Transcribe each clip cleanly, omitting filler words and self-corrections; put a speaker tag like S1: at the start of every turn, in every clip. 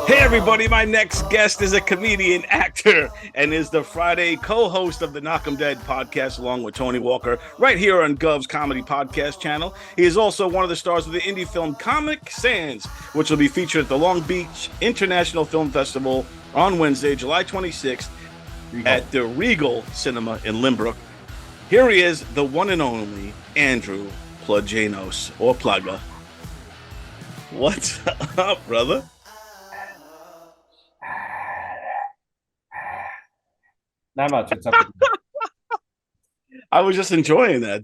S1: Hey everybody, my next guest is a comedian, actor, and is the Friday co-host of the Knock 'em Dead podcast along with Tony Walker right here on Gov's Comedy Podcast channel. He is also one of the stars of the indie film Comic Sans, which will be featured at the Long Beach International Film Festival on Wednesday, July 26th at the Regal Cinema in Limbrook. Here he is, the one and only Andrew Plagainos, or Plaga. What's up, brother?
S2: Not much. What's up?
S1: I was just enjoying the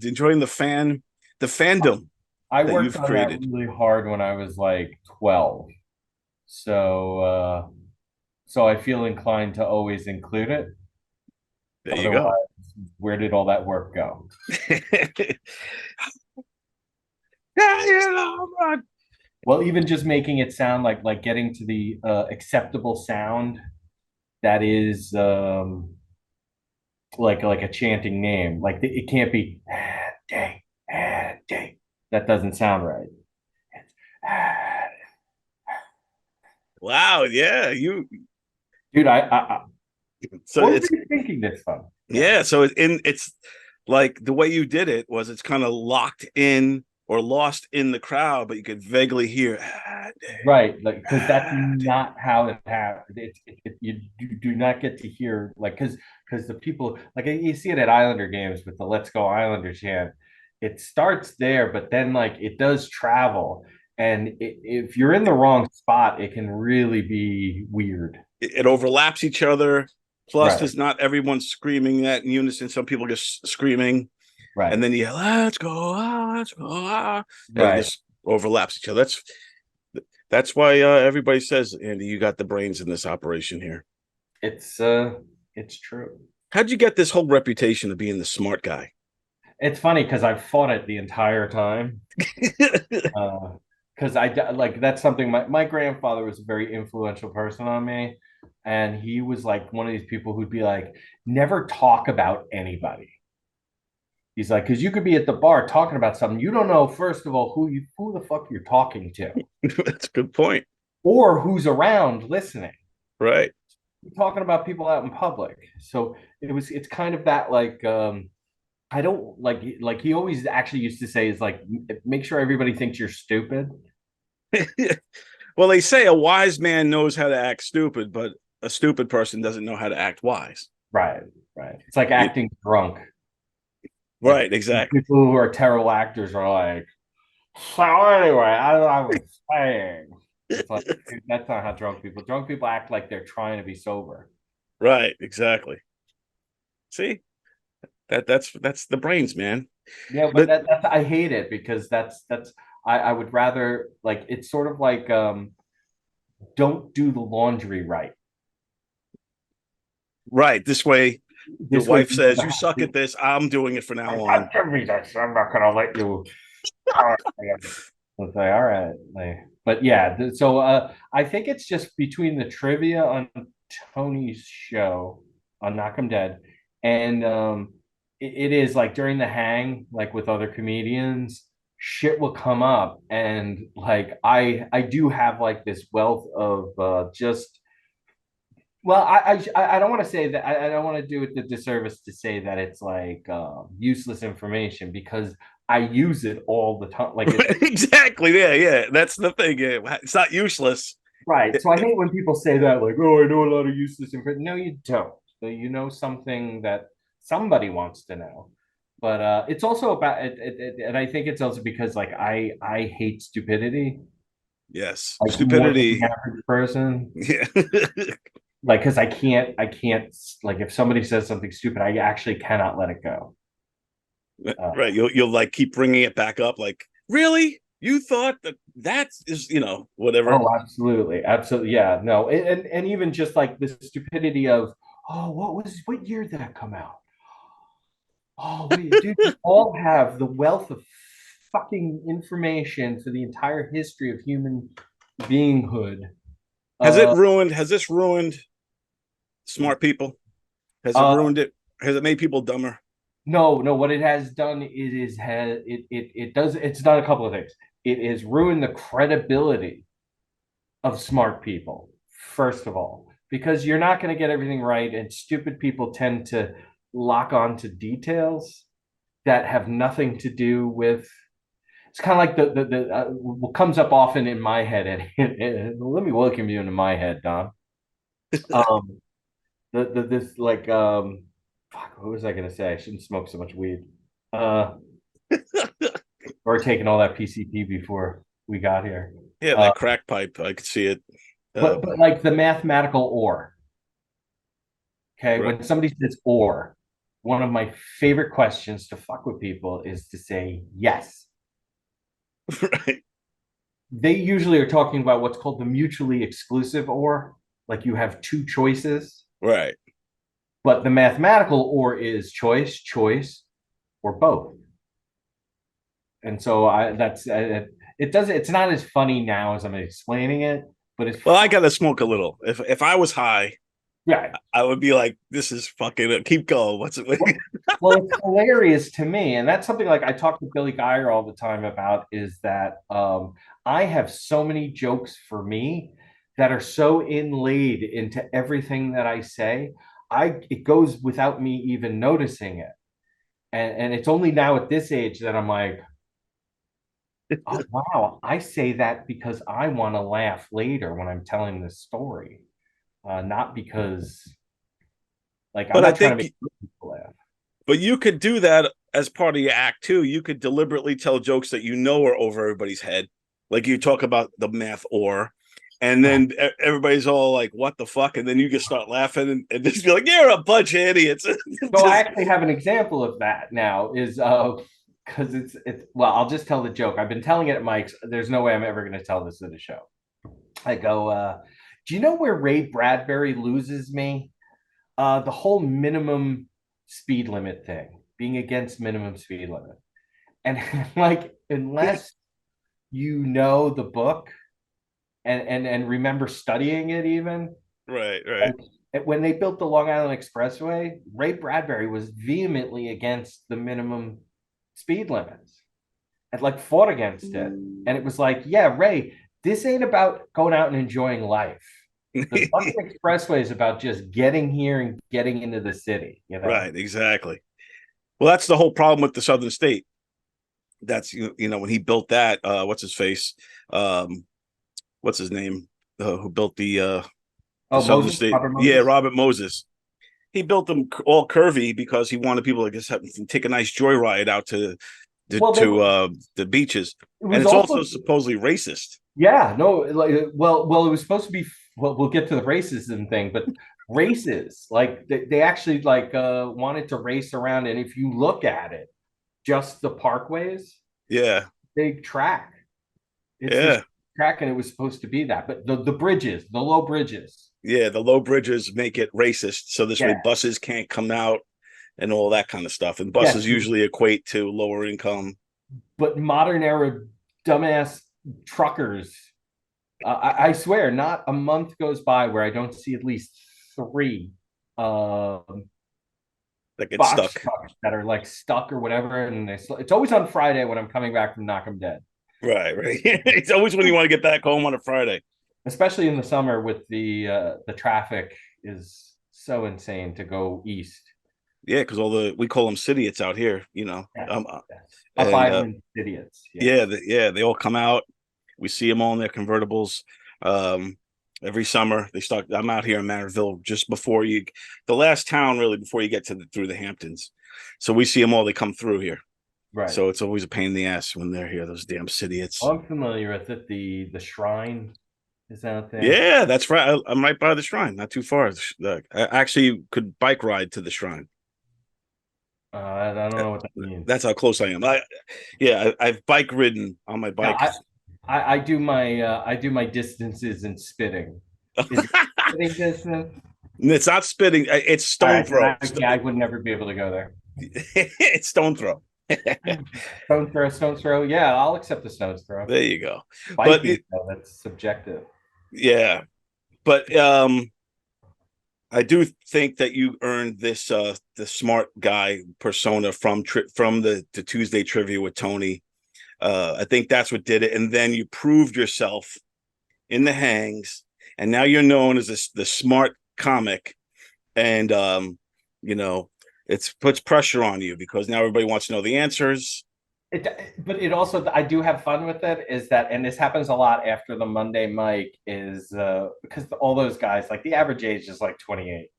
S1: fandom
S2: I
S1: that
S2: worked
S1: you've
S2: on
S1: created.
S2: that really hard when I was like 12. So I feel inclined to always include it.
S1: There you
S2: Otherwise,
S1: go.
S2: where did all that work go?
S1: Yeah, you know, man.
S2: Well, even just making it sound like getting to the acceptable sound that is like a chanting name. Like it can't be day, day. That doesn't sound right.
S1: Wow, yeah, you.
S2: Dude, I
S1: So
S2: what were
S1: it's
S2: you thinking this from? Yeah.
S1: yeah, so it's like the way you did it was it's kind of locked in or lost in the crowd, but you could vaguely hear.
S2: Right, like because that's not how it happened. You do not get to hear because the people like you see it at Islander games with the "Let's Go Islander" chant. It starts there, but then like it does travel, and if you're in the wrong spot, it can really be weird.
S1: It overlaps each other. Plus,
S2: Right,
S1: there's not everyone screaming that in unison. Some people just screaming, and
S2: right,
S1: then you let's go, let's go, and it
S2: right.
S1: just overlaps each other. That's why everybody says, Andy, you got the brains in this operation here.
S2: It's it's true.
S1: How'd you get this whole reputation of being the smart guy?
S2: It's funny because I've fought it the entire time. Because like that's something my grandfather was a very influential person on me, and he was like one of these people who'd be like, never talk about anybody. He's like, because you could be at the bar talking about something you don't know, first of all, who the fuck you're talking to,
S1: That's a good point.
S2: or who's around listening.
S1: Right.
S2: You're talking about people out in public, so it's kind of that like I don't like he always actually used to say is like make sure everybody thinks you're stupid.
S1: Well, they say a wise man knows how to act stupid, but a stupid person doesn't know how to act wise.
S2: Right, right. It's like
S1: You,
S2: acting drunk. Like
S1: right, exactly.
S2: people who are terrible actors are like, so anyway, I was saying. It's like dude, that's not how drunk people act like they're trying to be sober.
S1: Right, exactly. See, that's the brains, man.
S2: Yeah, but
S1: But
S2: that's I hate it because that's I would rather like it's sort of like don't do the laundry right.
S1: right, this way the
S2: This way
S1: wife
S2: you never
S1: says, "You
S2: have
S1: suck
S2: to
S1: at this. I'm doing it from now on."
S2: I'm not gonna let you. Let's say, all right. But yeah, I think it's just between the trivia on Tony's show on Knock 'em Dead, and it is like during the hang, like with other comedians, shit will come up, and like I do have like this wealth of just well, I don't want to say that I don't want to do it the disservice to say that it's like useless information because I use it all the time. Like it's
S1: Exactly. Yeah, yeah. That's the thing. Yeah. It's not useless.
S2: right. So I hate when people say that, like, oh, I know a lot of useless information. No, you don't. So you know something that somebody wants to know. But it's also about and I think it's also because like I hate stupidity
S1: Yes.
S2: like more than the
S1: Stupidity.
S2: average person.
S1: Yeah.
S2: Like because I can't like if somebody says something stupid, I actually cannot let it go.
S1: Right. You'll like keep bringing it back up. Like, really? You thought that is whatever.
S2: Oh, absolutely, absolutely, yeah, no, and even just like the stupidity of, oh, what year did that come out? Oh, wait, dude, we all have the wealth of fucking information for the entire history of human beinghood. Uh,
S1: Has this ruined smart people? Has it
S2: uh,
S1: ruined it? Has it made people dumber?
S2: no, no, what it has done is has it does it's done a couple of things. It has ruined the credibility of smart people first of all, because you're not going to get everything right, and stupid people tend to lock on to details that have nothing to do with. It's kind of like what comes up often in my head, and let me welcome you into my head, Don. Um, this like fuck, what was I gonna say? I shouldn't smoke so much weed. Uh, or taking all that PCP before we got here.
S1: Yeah, that crack pipe, I could see it.
S2: But like the mathematical or. Okay,
S1: Right.
S2: when somebody says or, one of my favorite questions to fuck with people is to say yes.
S1: Right.
S2: They usually are talking about what's called the mutually exclusive or, like you have two choices.
S1: Right.
S2: But the mathematical or is choice, choice, or both. And so it does, it's not as funny now as I'm explaining it, but it's
S1: Well, I gotta smoke a little. If I was high,
S2: yeah.
S1: I would be like, "This is fucking. Keep going. What's it?"
S2: Well, it's hilarious to me, and that's something like I talk to Billy Geyer all the time about. Is that I have so many jokes for me that are so inlaid into everything that I say. It goes without me even noticing it, and it's only now at this age that I'm like, oh wow, I say that because I want to laugh later when I'm telling this story, not because like I'm
S1: But I
S2: not trying to
S1: think,
S2: make people laugh.
S1: but you could do that as part of your act too. You could deliberately tell jokes that you know are over everybody's head, like you talk about the math or, and then everybody's all like, "What the fuck?" And then you just start laughing and just be like, "You're a bunch of idiots."
S2: So I
S1: Just
S2: actually have an example of that now. Is because it's well, I'll just tell the joke. I've been telling it at Mike's. There's no way I'm ever going to tell this at a show. I go, do you know where Ray Bradbury loses me? The whole minimum speed limit thing, being against minimum speed limit, and like unless you know the book and remember studying it even.
S1: right, right.
S2: When they built the Long Island Expressway, Ray Bradbury was vehemently against the minimum speed limits and like fought against it. And it was like, yeah, Ray, this ain't about going out and enjoying life. The fucking expressway is about just getting here and getting into the city, you know?
S1: Right, exactly. Well, that's the whole problem with the Southern State. That's when he built that. What's his face? Um, what's his name? Who built the
S2: Oh,
S1: Southern
S2: Moses,
S1: State?
S2: Robert
S1: Yeah,
S2: Moses.
S1: Robert Moses. He built them all curvy because he wanted people to just take a nice joyride out
S2: Well, they
S1: the beaches,
S2: it
S1: and
S2: was
S1: it's also
S2: also
S1: supposedly racist.
S2: yeah, no, like well, it was supposed to be well, we'll get to the racism thing, but races, like they actually like wanted to race around, and if you look at it, just the parkways,
S1: Yeah,
S2: they track. It's this
S1: yeah,
S2: track, and it was supposed to be that. But the bridges, the low bridges.
S1: yeah. The low bridges make it racist, so this way
S2: Yeah.
S1: buses can't come out and all that kind of stuff. And
S2: Yes.
S1: buses usually equate to lower income.
S2: But modern era dumbass truckers, I swear, not a month goes by where I don't see at least three um,
S1: That get
S2: box
S1: stuck.
S2: trucks that are like stuck or whatever. And it's always on Friday when I'm coming back from Knock 'em Dead.
S1: Right, right. It's always when you want to get back home on a Friday.
S2: Especially in the summer with the traffic is so insane to go east.
S1: Yeah, because we call them idiots out here,
S2: Yes, yes. Up
S1: and
S2: Island idiots.
S1: yeah,
S2: Yes.
S1: they all come out. We see them all in their convertibles. Um, every summer they start. I'm out here in Manorville just before the last town really before you get through the Hamptons. So we see them all. They come through here.
S2: Right.
S1: So it's always a pain in the ass when they're here. Those damn idiots.
S2: Well, I'm familiar with it. The shrine is out there.
S1: Yeah, that's right. I'm right by the shrine, not too far. I actually could bike ride to the shrine.
S2: I don't know what that means.
S1: That's how close I am. I've bike ridden on my
S2: Yeah,
S1: bike.
S2: I do my distances in spitting. Is it spitting distance?
S1: It's not spitting. It's
S2: All
S1: stone
S2: right, then
S1: throw.
S2: yeah, I would never be able to go there.
S1: It's stone throw.
S2: Stone's throw. Yeah, I'll accept the stone's throw.
S1: There you go. But
S2: Biking, though, that's subjective.
S1: yeah, but I do think that you earned this the smart guy persona from the Tuesday trivia with Tony. I think that's what did it, and then you proved yourself in the hangs, and now you're known as the smart comic, and you know, it puts pressure on you because now everybody wants to know the answers.
S2: But it also, I do have fun with it. Is that, and this happens a lot after the Monday mic, is because all those guys, like the average age is like 28,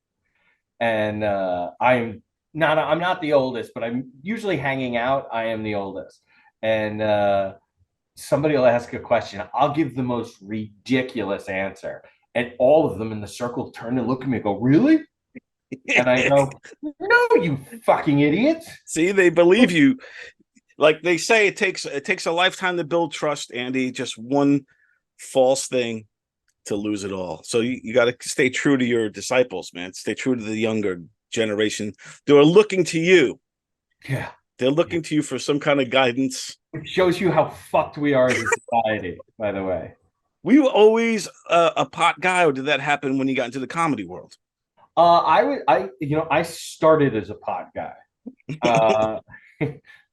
S2: and I'm not the oldest, but I'm usually hanging out. I am the oldest, and somebody will ask a question. I'll give the most ridiculous answer, and all of them in the circle turn and look at me and go, "Really?" And I go, "No, you fucking idiots."
S1: See, they believe you. Like they say, it takes a lifetime to build trust, Andy. Just one false thing to lose it all. So you got to stay true to your disciples, man. Stay true to the younger generation. They're looking to you.
S2: Yeah.
S1: They're looking to you for some kind of guidance.
S2: It shows you how fucked we are as a society, by the way.
S1: Were you always a pot guy, or did that happen when you got into the comedy world?
S2: I started as a pot guy.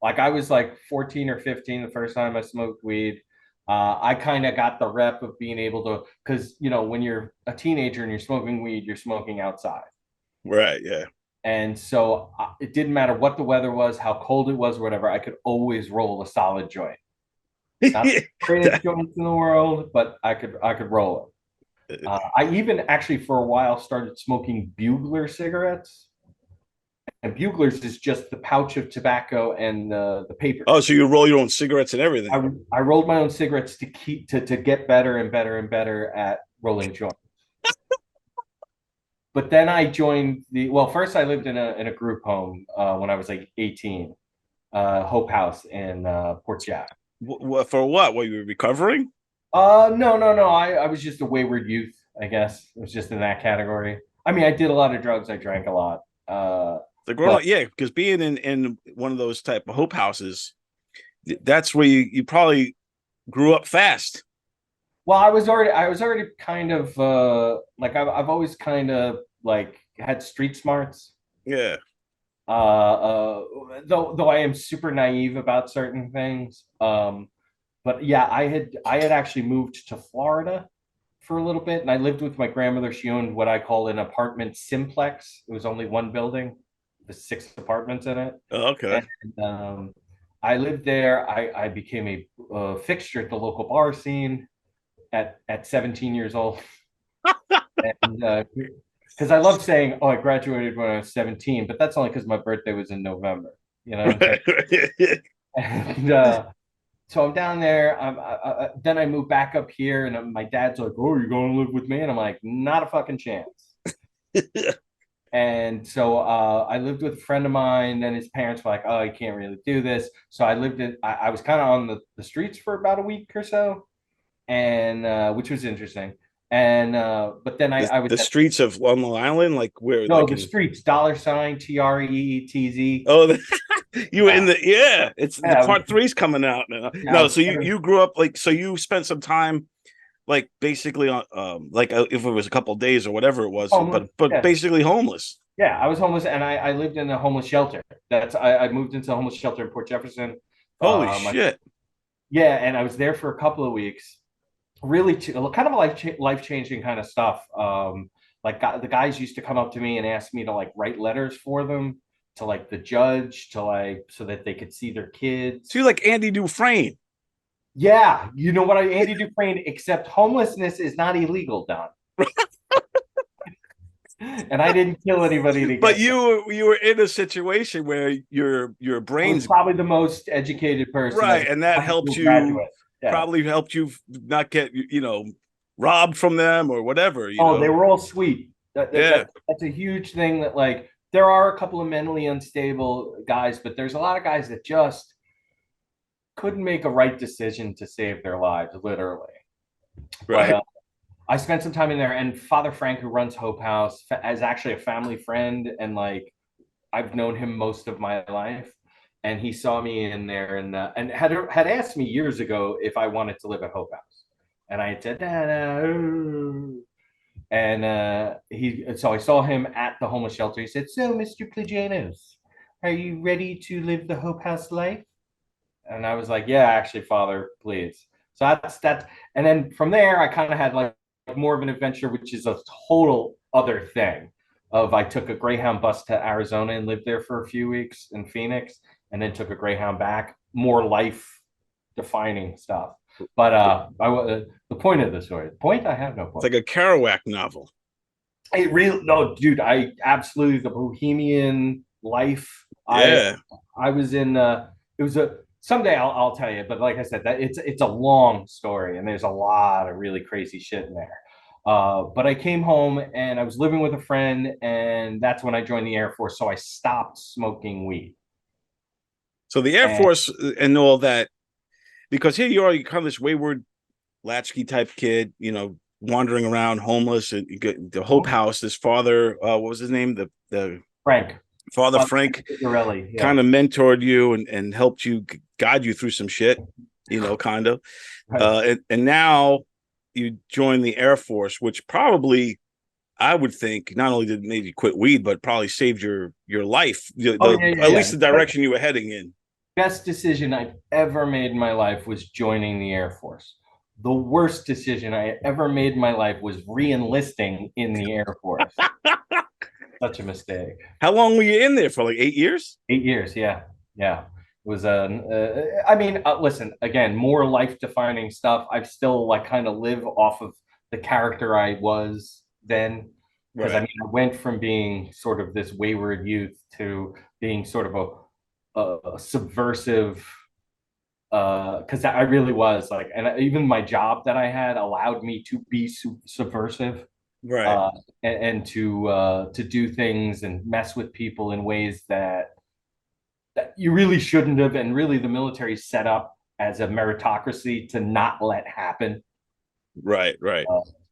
S2: Like I was like 14 or 15 the first time I smoked weed. I kind of got the rep of being able to, because when you're a teenager and you're smoking weed, you're smoking outside.
S1: Right. Yeah.
S2: And so it didn't matter what the weather was, how cold it was, or whatever. I could always roll a solid joint. Not the greatest joints in the world, but I could roll it. I even actually for a while started smoking Bugler cigarettes. And Buglers is just the pouch of tobacco and the paper.
S1: Oh, so you roll your own cigarettes and everything?
S2: I rolled my own cigarettes to get better and better and better at rolling joints. But then I joined first I lived in a group home when I was like 18, Hope House in Port Jack.
S1: For what? Were you recovering?
S2: No. I was just a wayward youth, I guess. It was just in that category. I mean, I did a lot of drugs. I drank a lot.
S1: The grown up, yeah, because being in one of those type of Hope houses, that's where you probably grew up fast.
S2: Well, I was already kind of like I've always kind of like had street smarts.
S1: Yeah.
S2: Though I am super naive about certain things. But yeah, I had actually moved to Florida for a little bit, and I lived with my grandmother. She owned what I call an apartment simplex. It was only one building, with 6 apartments in it.
S1: Oh, okay.
S2: And I lived there. I became a fixture at the local bar scene at 17 years old. And because I love saying, "Oh, I graduated when I was 17," but that's only because my birthday was in November. You know. And so I'm down there. Then I moved back up here, and my dad's like, "Oh, you're going to live with me?" And I'm like, "Not a fucking chance." And so I lived with a friend of mine. Then his parents were like, "Oh, you can't really do this." So I lived in. I was kind of on the streets for about a week or so, and which was interesting. And but then I was
S1: the streets of Long Island, like where?
S2: no
S1: Like
S2: the streets $ TREETZ.
S1: Oh, you were in the It's the
S2: Yeah,
S1: part 3's coming out now.
S2: yeah,
S1: No, so you grew up like so you spent some time like basically on like if it was a couple of days or whatever it was,
S2: homeless,
S1: but
S2: yeah.
S1: basically homeless.
S2: Yeah, I was homeless, and I lived in a homeless shelter. I moved into a homeless shelter in Port Jefferson.
S1: Holy shit!
S2: Yeah, and I was there for a couple of weeks. Really, kind of life changing kind of stuff. Like the guys used to come up to me and ask me to like write letters for them to like the judge to like so that they could see their kids.
S1: So you're like Andy Dufresne.
S2: Yeah, you know what, Andy Dufresne. Except homelessness is not illegal, Don. And I didn't kill anybody.
S1: But you were in a situation where your brain's
S2: probably the most educated person,
S1: right, and that helped you.
S2: Yeah.
S1: Probably helped you not get robbed from them or whatever.
S2: They were all sweet.
S1: Yeah,
S2: that's a huge thing. That like there are a couple of mentally unstable guys, but there's a lot of guys that just couldn't make a right decision to save their lives, literally.
S1: right.
S2: But, I spent some time in there, and Father Frank, who runs Hope House, is actually a family friend, and like I've known him most of my life. And he saw me in there, and had asked me years ago if I wanted to live at Hope House, and I said, no. And so I saw him at the homeless shelter. He said, "So, Mr. Plagainos, are you ready to live the Hope House life?" And I was like, "Yeah, actually, Father, please." So that's that. And then from there, I kind of had like like more of an adventure, which is a total other thing. I took a Greyhound bus to Arizona and lived there for a few weeks in Phoenix, and then took a Greyhound back. More life defining stuff. But the point of the story, I have no point.
S1: It's like a Kerouac novel.
S2: It really, no, dude, I absolutely, the bohemian life.
S1: Yeah.
S2: I was in, it was a, someday I'll tell you, but like I said, that it's a long story and there's a lot of really crazy shit in there. But I came home and I was living with a friend, and that's when I joined the Air Force. So I stopped smoking weed.
S1: So the Air Force and all that, because here you are, you kind of this wayward latchkey type kid, you know, wandering around homeless, and you get the Hope House. This father, what was his name? The
S2: Frank.
S1: Father Frank
S2: yeah.
S1: kind of mentored you and helped you, guide you through some shit, you know, kind of. Right. And now you join the Air Force, which probably, I would think, not only did it make you quit weed, but probably saved your life. At least the direction you were heading in.
S2: Best decision I've ever made in my life was joining the Air Force. The worst decision I ever made in my life was re-enlisting in the Air Force. Such a mistake.
S1: How long were you in there for? Like 8 years?
S2: 8 years, yeah. It was I mean, listen, again, more life-defining stuff. I still like kind of live off of the character I was then. Because I mean, I went from being sort of this wayward youth to being sort of a subversive, because I really was like, and even my job that I had allowed me to be subversive,
S1: right?
S2: And to do things and mess with people in ways that you really shouldn't have, and really the military set up as a meritocracy to not let happen.
S1: Right.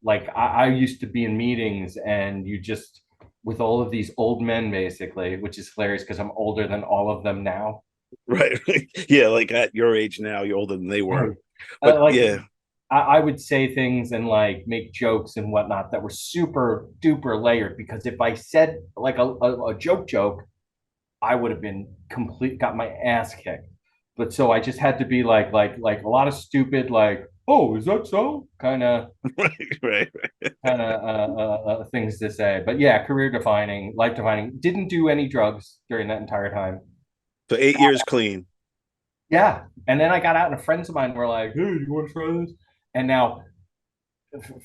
S2: Like I used to be in meetings, and you just, with all of these old men, basically, which is hilarious because I'm older than all of them now.
S1: Right. Yeah, like at your age now, you're older than they were. But
S2: like,
S1: yeah,
S2: I would say things and like make jokes and whatnot that were super duper layered, because if I said like a joke, I would have been got my ass kicked. But so I just had to be like a lot of stupid, like, oh, is that so? Kind of
S1: right.
S2: Things to say. But yeah, career defining, life defining. Didn't do any drugs during that entire time.
S1: So 8 years clean.
S2: Yeah. And then I got out, and friends of mine were like, hey, you want to try this? And now,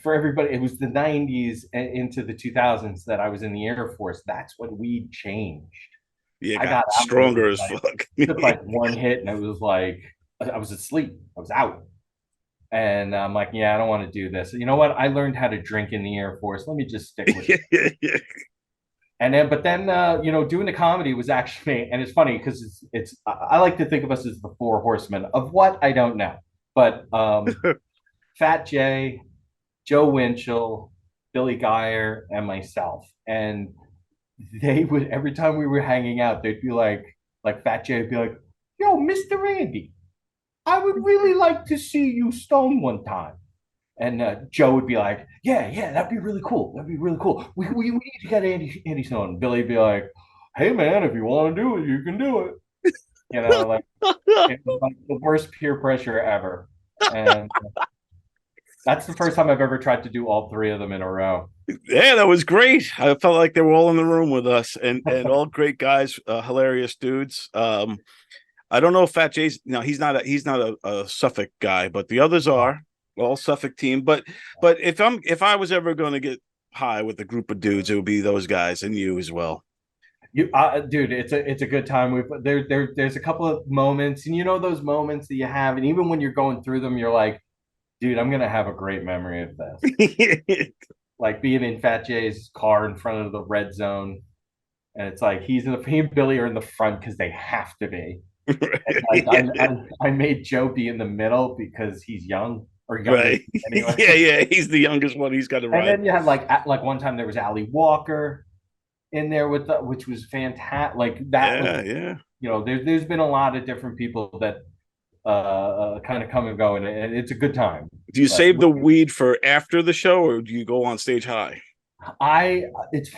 S2: for everybody, it was the 90s into the 2000s that I was in the Air Force. That's when weed changed.
S1: Yeah, I got stronger as fuck.
S2: Took like one hit, and it was like I was asleep. I was out. And I'm like, yeah, I don't want to do this. You know what? I learned how to drink in the Air Force. Let me just stick with it. And then, but then, you know, doing the comedy was actually, and it's funny because I like to think of us as the four horsemen of what I don't know. But Fat Jay, Joe Winchell, Billy Geyer, and myself. And they would, every time we were hanging out, they'd be like Fat Jay would be like, yo, Mr. Andy, I would really like to see you stone one time. And Joe would be like, yeah, that'd be really cool. That'd be really cool. We need to get Andy Stone. Billy would be like, hey, man, if you want to do it, you can do it. You know, like, it was like the worst peer pressure ever. And that's the first time I've ever tried to do all three of them in a row.
S1: Yeah, that was great. I felt like they were all in the room with us, and all great guys, hilarious dudes. I don't know if Fat Jay's, no, he's not a Suffolk guy, but the others are. All Suffolk team, but if I was ever going to get high with a group of dudes, it would be those guys and you as well.
S2: You, dude, it's a good time. There's a couple of moments, and you know those moments that you have, and even when you're going through them, you're like, dude, I'm gonna have a great memory of this. Like being in Fat Jay's car in front of the red zone, and it's like he and Billy are in the front because they have to be. I made Joe be in the middle because he's young. Or younger,
S1: right.
S2: Anyway.
S1: Yeah, he's the youngest one. He's got to ride.
S2: And then you had like one time there was Ali Walker in there with which was fantastic. Like that.
S1: Yeah.
S2: You know, there's been a lot of different people that kind of come and go, and it's a good time.
S1: Do you save the weed for after the show, or do you go on stage high?
S2: It's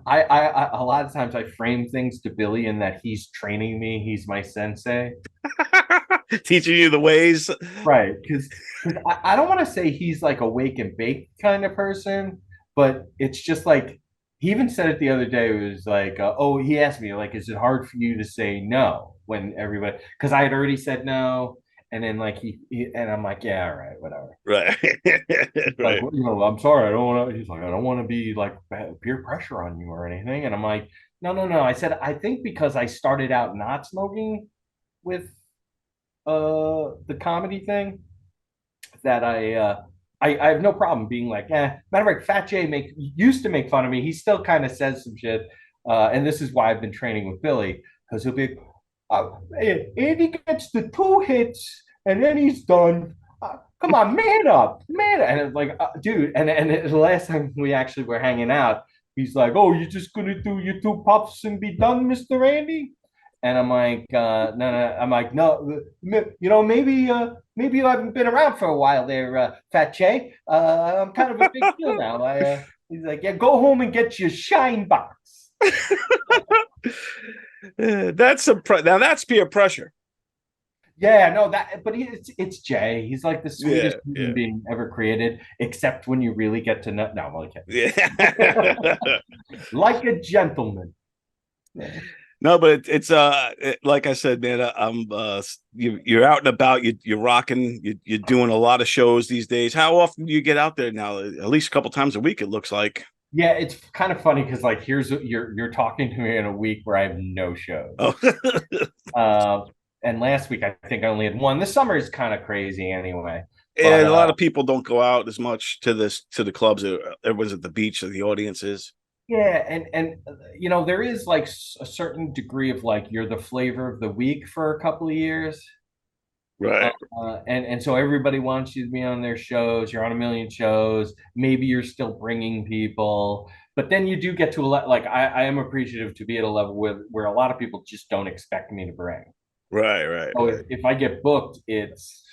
S2: I a lot of times I frame things to Billy in that he's training me, he's my sensei.
S1: Teaching you the ways.
S2: Right, because I don't want to say he's like a wake and bake kind of person, but it's just like he even said it the other day. It was like, oh, he asked me like, is it hard for you to say no when everybody? Because I had already said no, and then like and I'm like, yeah, all right, whatever.
S1: Right.
S2: Like,
S1: Right.
S2: I'm sorry, I don't want to. He's like, I don't want to be like peer pressure on you or anything, and I'm like, no, no, no. I said, I think because I started out not smoking with the comedy thing that I have no problem being like, matter of fact, Fat Jay used to make fun of me. He still kind of says some shit, and this is why I've been training with Billy because he'll be, Andy gets the 2 hits and then he's done. Come on, man up, man. And it's like, dude, and the last time we actually were hanging out, he's like, oh, you're just gonna do your 2 puffs and be done, Mr. Andy? And I'm like, no, no. I'm like, no, maybe you haven't been around for a while there, Fat Che. I'm kind of a big deal now. He's like, yeah, go home and get your shine box.
S1: Now that's peer pressure.
S2: Yeah, no, but it's Jay. He's like the
S1: Yeah,
S2: sweetest
S1: yeah,
S2: human being ever created, except when you really get to know. No, I'm only
S1: yeah.
S2: kidding. Like a gentleman. Yeah.
S1: No, but like I said, man. I'm you're out and about. You're rocking. You're doing a lot of shows these days. How often do you get out there now? At least a couple times a week, it looks like.
S2: Yeah, it's kind of funny because like you're talking to me in a week where I have no shows.
S1: Oh,
S2: Uh, and last week I think I only had one. This summer is kind of crazy anyway. But
S1: and a lot of people don't go out as much to the clubs. Everyone's at the beach, so the audience is.
S2: yeah, and there is like a certain degree of like you're the flavor of the week for a couple of years.
S1: Right,
S2: And so everybody wants you to be on their shows. You're on a million shows. Maybe you're still bringing people, but then you do get to a lot. Like I am appreciative to be at a level where a lot of people just don't expect me to bring. So
S1: right.
S2: if I get booked, it's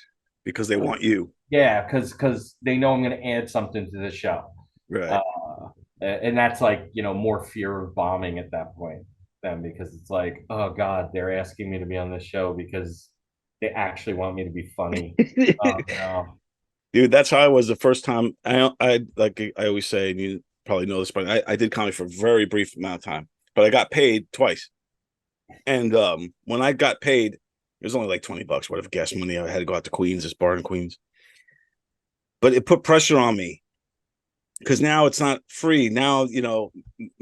S1: Because they want you.
S2: yeah, because they know I'm going to add something to the show,
S1: Right,
S2: uh, and that's like more fear of bombing at that point. Then because it's like, oh God, they're asking me to be on this show because they actually want me to be funny. No.
S1: dude. That's how I was the first time. I like I always say, and you probably know this, but I did comedy for a very brief amount of time, but I got paid twice. And when I got paid, it was only like $20, whatever gas money. I had to go out to Queens, this bar in Queens. But it put pressure on me because now it's not free. Now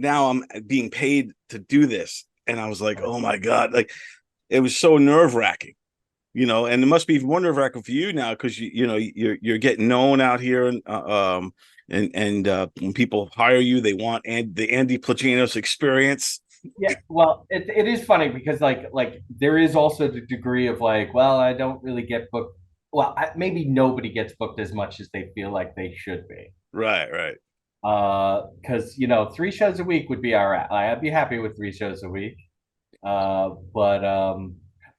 S1: I'm being paid to do this. And I was like, oh my God. Like it was so nerve-wracking, and it must be even more nerve-wracking for you now because you're getting known out here and when people hire you, they want the Andy Plagainos experience.
S2: Yeah, well, it is funny because like there is also the degree of like, well, I don't really get booked. Well, maybe nobody gets booked as much as they feel like they should be.
S1: Right.
S2: Because 3 shows a week would be all right. I'd be happy with 3 shows a week. But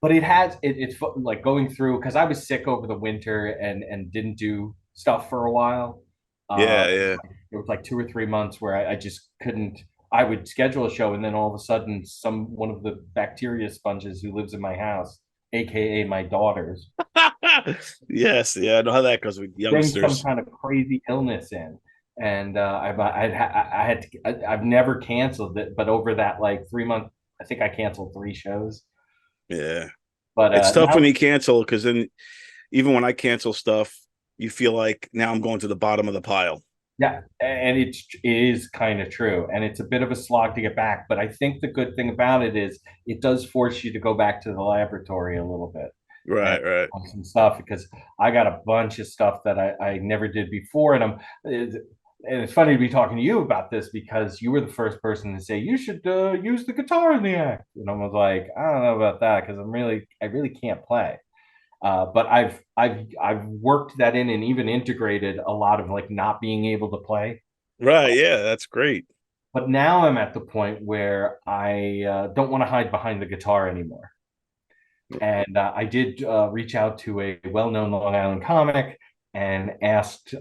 S2: it's like going through because I was sick over the winter and didn't do stuff for a while. Uh,
S1: Yeah.
S2: it was like 2 or 3 months where I just couldn't. I would schedule a show and then all of a sudden, one of the bacteria sponges who lives in my house, aka my daughters,
S1: Yes, yeah, I know how that goes with
S2: bring some
S1: youngsters.
S2: kind of crazy illness in. And I've never canceled it, but over that like 3 month, I think I canceled 3 shows.
S1: Yeah,
S2: But
S1: it's tough when
S2: now,
S1: you cancel because then even when I cancel stuff, you feel like now I'm going to the bottom of the pile.
S2: yeah, and it is kind of true, and it's a bit of a slog to get back. But I think the good thing about it is it does force you to go back to the laboratory a little bit and
S1: Right.
S2: on some stuff because I got a bunch of stuff that I never did before, and it's funny to be talking to you about this because you were the first person to say you should use the guitar in the act, and I was like, I don't know about that because I really can't play. But I've worked that in and even integrated a lot of like not being able to play.
S1: Right, yeah, that's great.
S2: But now I'm at the point where I don't want to hide behind the guitar anymore. And I did reach out to a well-known Long Island comic and asked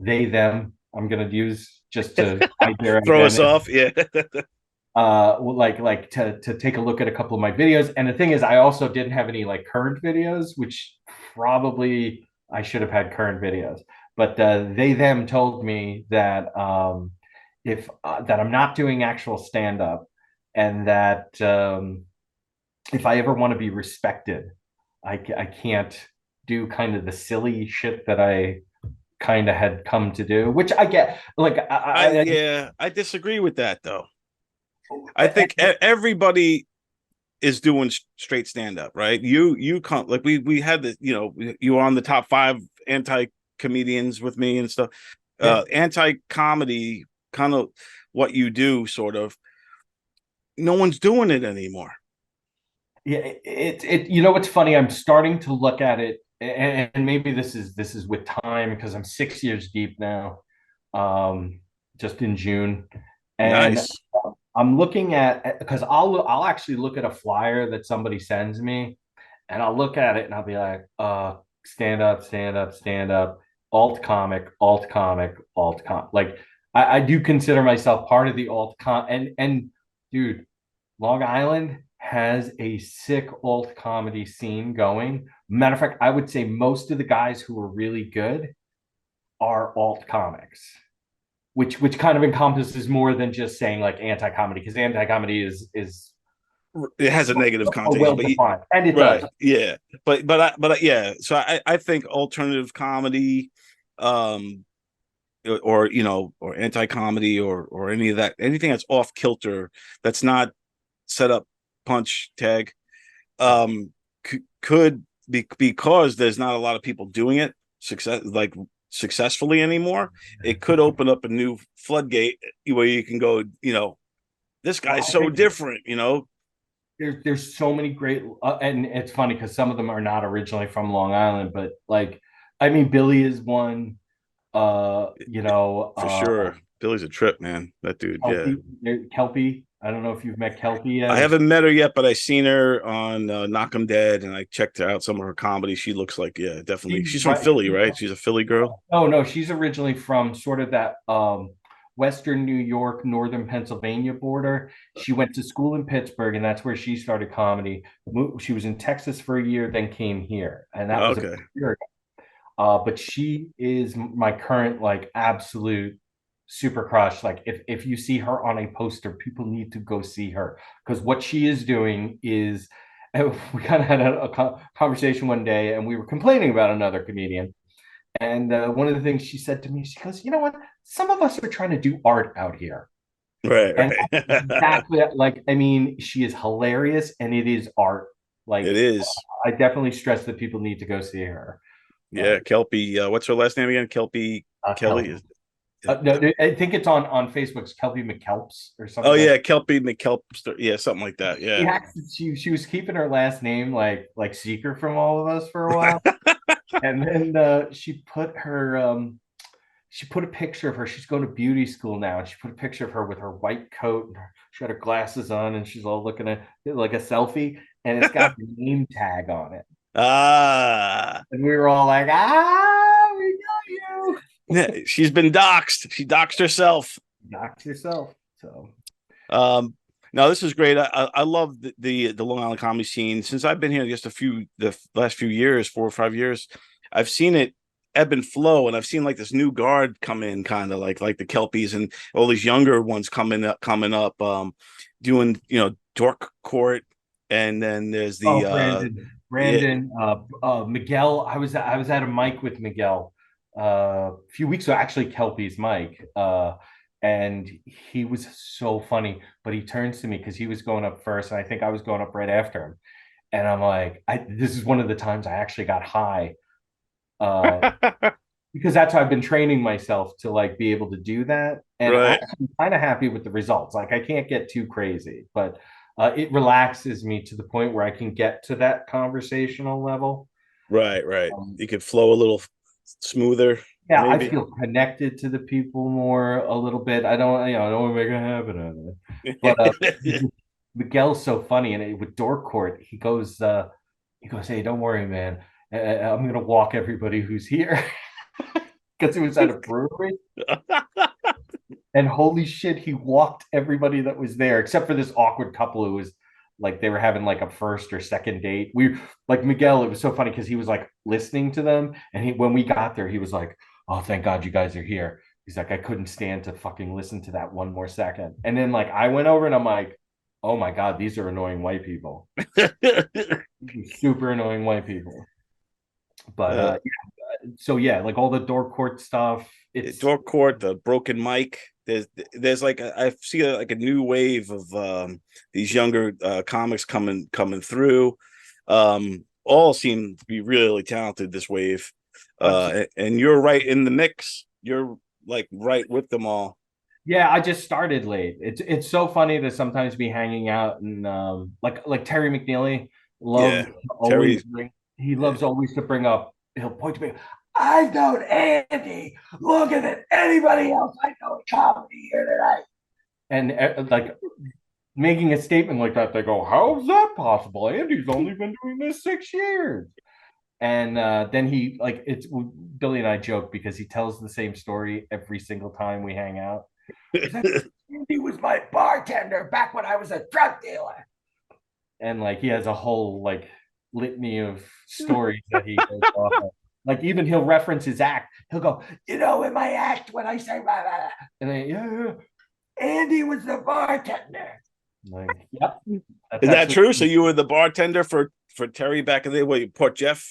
S2: they them I'm gonna use just to hide their
S1: Throw us
S2: identity.
S1: off. Yeah.
S2: Like to take a look at a couple of my videos. And the thing is, I also didn't have any like current videos, which probably I should have had current videos. But they them told me that if that I'm not doing actual stand up, and that if I ever want to be respected, I can't do kind of the silly shit that I kind of had come to do, which I get. Like
S1: I disagree with that though. I think everybody is doing straight stand up, right? You come like we had the you were on the top 5 anti comedians with me and stuff.
S2: yeah,
S1: Anti comedy, kind of what you do, sort of. No one's doing it anymore.
S2: yeah, it you know what's funny? I'm starting to look at it, and maybe this is with time because I'm 6 years deep now, um, just in June, and
S1: Nice.
S2: I'm looking at because I'll actually look at a flyer that somebody sends me, and I'll look at it and I'll be like, stand up, stand up, stand up, alt comic, alt comic, alt comic. Like I do consider myself part of the alt com, and dude, Long Island has a sick alt comedy scene going. Matter of fact, I would say most of the guys who are really good are alt comics, which kind of encompasses more than just saying like anti-comedy, because anti-comedy is
S1: It has a negative connotation,
S2: well
S1: but
S2: defined, and it does.
S1: right, yeah, yeah. So I think alternative comedy, um, or or anti comedy, or any of that, anything that's off kilter, that's not set up, punch, tag, could be, because there's not a lot of people doing it successfully anymore. It could open up a new floodgate where you can go, this
S2: Well,
S1: guy's
S2: I
S1: so
S2: think
S1: different,
S2: there's so many great, and it's funny because some of them are not originally from Long Island, but like, I mean, Billy is one.
S1: for sure. Billy's a trip, man. That dude, yeah.
S2: Kelpie. I don't know if you've met Kelpie yet.
S1: I haven't met her yet, but I seen her on Knock 'em Dead, and I checked out some of her comedy. She looks like, yeah, definitely.
S2: She's
S1: She's from
S2: right.
S1: Philly, right? She's a Philly girl.
S2: Oh no, she's originally from sort of that Western New York, Northern Pennsylvania border. She went to school in Pittsburgh, and that's where she started comedy. She was in Texas for a year, then came here, and that was a
S1: Okay.
S2: year ago. But she is my current like absolute super crush. Like if you see her on a poster, people need to go see her because what she is doing is. We kind of had a conversation one day, and we were complaining about another comedian. And one of the things she said to me, she goes, "You know what? Some of us are trying to do art out here."
S1: Right,
S2: And
S1: right.
S2: exactly, like, I mean, she is hilarious and it is art.
S1: It
S2: Like,
S1: is.
S2: I definitely stress that people need to go see her.
S1: Yeah, Kelpie. What's her last name again? Kelpie Kelly
S2: Kelpie.
S1: is.
S2: No, I think it's on Facebook's Kelpie McKelps or
S1: Oh
S2: something like
S1: yeah,
S2: that.
S1: Kelpie McKelpster. Yeah, something like that.
S2: She,
S1: Yeah.
S2: she was keeping her last name like secret from all of us for a while. And then she put a picture of her. She's going to beauty school now, and she put a picture of her with her white coat and she had her glasses on, and she's all looking at like a selfie, and it's got the name tag on it.
S1: Ah,
S2: And we were all like, we know you.
S1: yeah, she's been doxxed. She doxed herself.
S2: Knocked yourself. So
S1: Um, no, this is great. I love the Long Island comedy scene. Since I've been here just the last few years, 4 or 5 years, I've seen it ebb and flow, and I've seen like this new guard come in, kind of like the Kelpies and all these younger ones coming up, doing Dork Court, and then there's
S2: oh,
S1: the yeah.
S2: Brandon, Miguel. I was at a mic with Miguel a few weeks ago, actually Kelpie's mic. And he was so funny, but he turns to me because he was going up first, and I think I was going up right after him. And I'm like, this is one of the times I actually got high. Uh, because that's how I've been training myself to like be able to do that. And
S1: Right,
S2: I'm kind of happy with the results. Like I can't get too crazy, but it relaxes me to the point where I can get to that conversational level.
S1: right.
S2: Um,
S1: You could flow a little smoother,
S2: yeah, I
S1: maybe.
S2: feel connected to the people more a little bit. I don't want to make a habit of it. But Miguel's so funny, and with Door Court, he goes, "Hey, don't worry, man. I'm gonna walk everybody who's here." because he was at a brewery. And holy shit, he walked everybody that was there, except for this awkward couple who was like they were having like a first or second date. We like Miguel, it was so funny because he was like listening to them. And when we got there, he was like, "Oh, thank God you guys are here." He's like, "I couldn't stand to fucking listen to that one more second." And then like I went over and I'm like, "Oh my God, these are annoying white people." Super annoying white people. But so yeah, like all the door court stuff. It's
S1: Door court, the broken mic. There's like I see like a new wave of these younger comics coming through. All seem to be really talented this wave. And you're right in the mix. You're like right with them all.
S2: yeah, I just started late. It's so funny to sometimes be hanging out and like Terry McNeely loves
S1: Yeah, Terry.
S2: he loves always to bring up, he'll point to me, "I've known Andy longer than anybody else I know in comedy here tonight." And like making a statement like that, they go, "How's that possible? Andy's only been doing this 6 years." And then he like it's Billy and I joke because he tells the same story every single time we hang out. He's like, "Andy was my bartender back when I was a drug dealer." And like he has a whole like litany of stories that he goes off of. Like even he'll reference his act. He'll go, "In my act when I say blah, blah, blah." And then yeah, Andy was the bartender. Like, yep.
S1: Is that true? So you were the bartender for Terry back in the day? What, Port Jeff?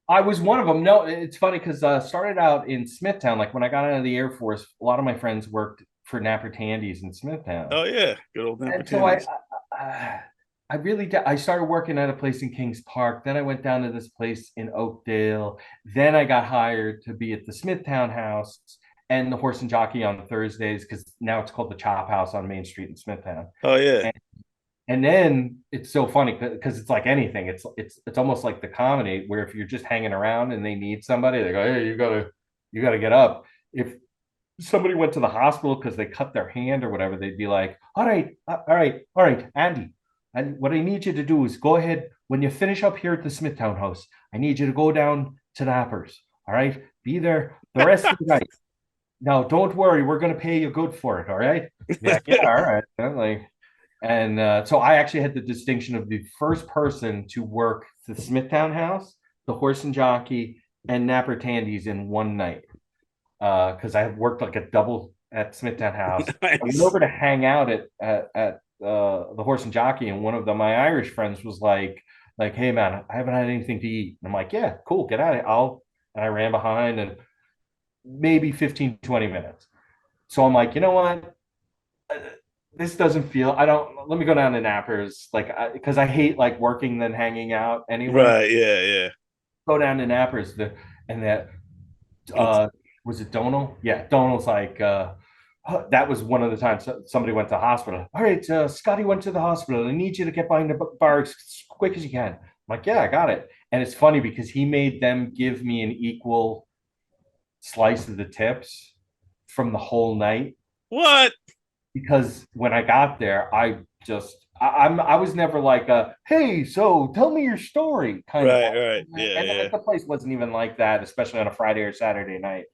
S2: I was one of them. No, it's funny because started out in Smithtown. Like when I got out of the Air Force, a lot of my friends worked for Napper Tandy's in Smithtown.
S1: Oh yeah, good old Napper
S2: And so
S1: Tandy's.
S2: I really did. I started working at a place in Kings Park. Then I went down to this place in Oakdale. Then I got hired to be at the Smithtown House and the Horse and Jockey on Thursdays because now it's called the Chop House on Main Street in Smithtown.
S1: Oh yeah.
S2: And then it's so funny because it's like anything. It's almost like the comedy where if you're just hanging around and they need somebody, they go, "Hey, you gotta get up." If somebody went to the hospital because they cut their hand or whatever, they'd be like, all right, Andy. And what I need you to do is go ahead when you finish up here at the Smithtown house. I need you to go down to Nappers. All right, be there the rest of the night. Now, don't worry, we're gonna pay you good for it. All right? Yeah, yeah, all right. I'm like, and so I actually had the distinction of the first person to work the Smithtown House, the Horse and Jockey, and Napper Tandy's in one night. Because I worked like a double at Smithtown House. I went over to hang out at the Horse and Jockey, and one of my Irish friends was like, "Hey man, I haven't had anything to eat." And I'm like, "Yeah, cool, get out of here." And I ran behind and maybe 15, 20 minutes. So I'm like, you know what? This doesn't feel, I don't, let me go down to Nappers, like, because I hate like working then hanging out anyway.
S1: Right. Yeah. Yeah.
S2: Go down to Nappers, and that, uh, was it Donal? Yeah, Donal's like, that was one of the times somebody went to the hospital. All right, Scotty went to the hospital. I need you to get behind the bar as quick as you can. I'm like, yeah, I got it. And it's funny because he made them give me an equal slice of the tips from the whole night.
S1: What?
S2: Because when I got there, I was never like a, "Hey, so tell me your story" kind of.
S1: Right. Right. Yeah.
S2: And
S1: Yeah.
S2: the place wasn't even like that, especially on a Friday or Saturday night.